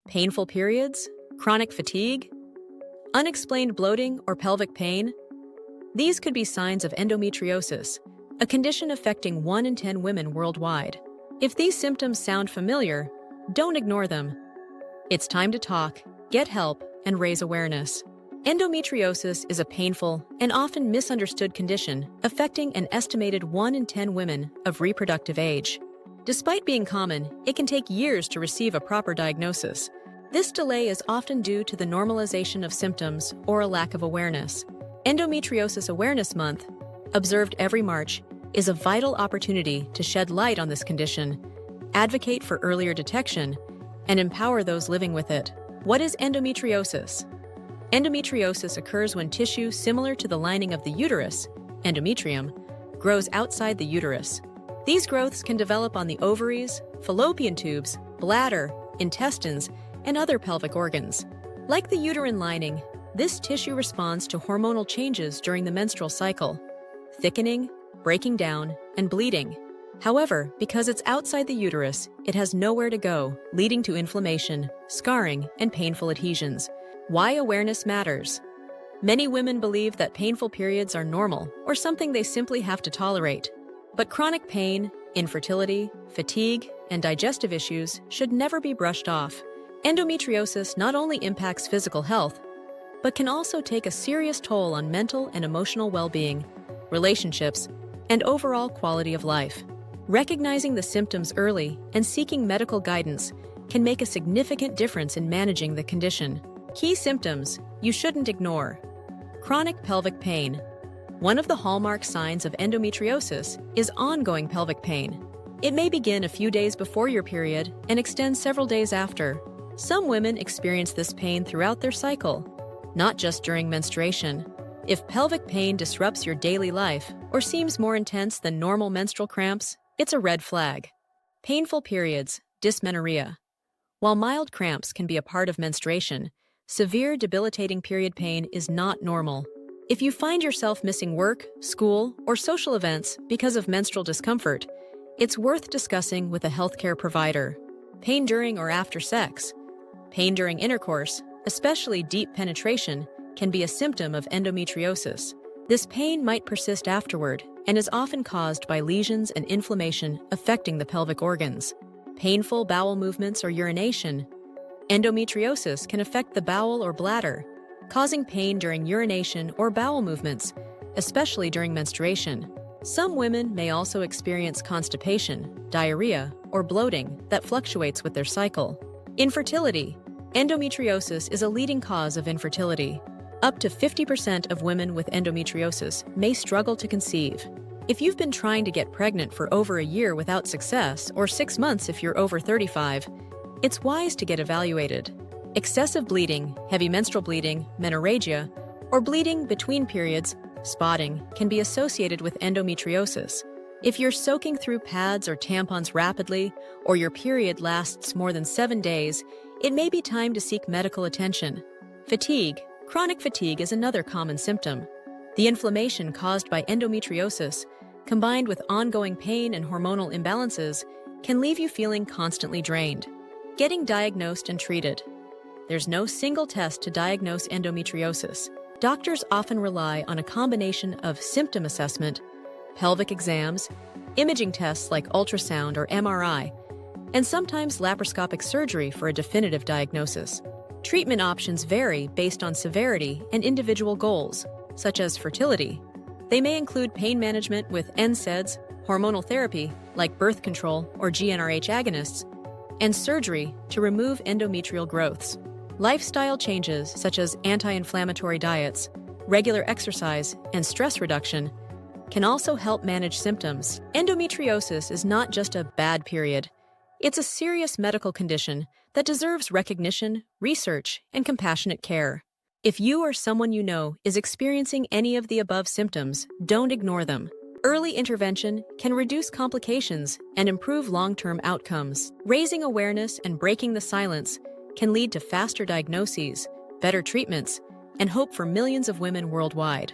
painful periods, chronic fatigue, unexplained bloating or pelvic pain. These could be signs of endometriosis, a condition affecting 1 in 10 women worldwide. If these symptoms sound familiar, don't ignore them. It's time to talk, get help, and raise awareness. Endometriosis is a painful and often misunderstood condition affecting an estimated 1 in 10 women of reproductive age. Despite being common, it can take years to receive a proper diagnosis. This delay is often due to the normalization of symptoms or a lack of awareness. Endometriosis Awareness Month, observed every March, is a vital opportunity to shed light on this condition, advocate for earlier detection, and empower those living with it. What is endometriosis? Endometriosis occurs when tissue similar to the lining of the uterus, endometrium, grows outside the uterus. These growths can develop on the ovaries, fallopian tubes, bladder, intestines, and other pelvic organs. Like the uterine lining, this tissue responds to hormonal changes during the menstrual cycle, thickening, breaking down, and bleeding. However, because it's outside the uterus, it has nowhere to go, leading to inflammation, scarring, and painful adhesions. Why awareness matters. Many women believe that painful periods are normal or something they simply have to tolerate. But chronic pain, infertility, fatigue, and digestive issues should never be brushed off. Endometriosis not only impacts physical health, but can also take a serious toll on mental and emotional well-being, relationships, and overall quality of life. Recognizing the symptoms early and seeking medical guidance can make a significant difference in managing the condition. Key symptoms you shouldn't ignore. Chronic pelvic pain. One of the hallmark signs of endometriosis is ongoing pelvic pain. It may begin a few days before your period and extend several days after. Some women experience this pain throughout their cycle, not just during menstruation. If pelvic pain disrupts your daily life or seems more intense than normal menstrual cramps, it's a red flag. Painful periods, dysmenorrhea. While mild cramps can be a part of menstruation, severe debilitating period pain is not normal. If you find yourself missing work, school, or social events because of menstrual discomfort, it's worth discussing with a healthcare provider. Pain during or after sex. Pain during intercourse, especially deep penetration, can be a symptom of endometriosis. This pain might persist afterward and is often caused by lesions and inflammation affecting the pelvic organs. Painful bowel movements or urination. Endometriosis can affect the bowel or bladder, causing pain during urination or bowel movements, especially during menstruation. Some women may also experience constipation, diarrhea, or bloating that fluctuates with their cycle. Infertility. Endometriosis is a leading cause of infertility. Up to 50% of women with endometriosis may struggle to conceive. If you've been trying to get pregnant for over a year without success, or 6 months if you're over 35, it's wise to get evaluated. Excessive bleeding, heavy menstrual bleeding, menorrhagia, or bleeding between periods, spotting, can be associated with endometriosis. If you're soaking through pads or tampons rapidly, or your period lasts more than 7 days, it may be time to seek medical attention. Fatigue. Chronic fatigue is another common symptom. The inflammation caused by endometriosis, combined with ongoing pain and hormonal imbalances, can leave you feeling constantly drained. Getting diagnosed and treated. There's no single test to diagnose endometriosis. Doctors often rely on a combination of symptom assessment, pelvic exams, imaging tests like ultrasound or MRI, and sometimes laparoscopic surgery for a definitive diagnosis. Treatment options vary based on severity and individual goals, such as fertility. They may include pain management with NSAIDs, hormonal therapy like birth control or GnRH agonists, and surgery to remove endometrial growths. Lifestyle changes such as anti-inflammatory diets, regular exercise, and stress reduction can also help manage symptoms. Endometriosis is not just a bad period. It's a serious medical condition that deserves recognition, research, and compassionate care. If you or someone you know is experiencing any of the above symptoms, don't ignore them. Early intervention can reduce complications and improve long-term outcomes. Raising awareness and breaking the silence can lead to faster diagnoses, better treatments, and hope for millions of women worldwide.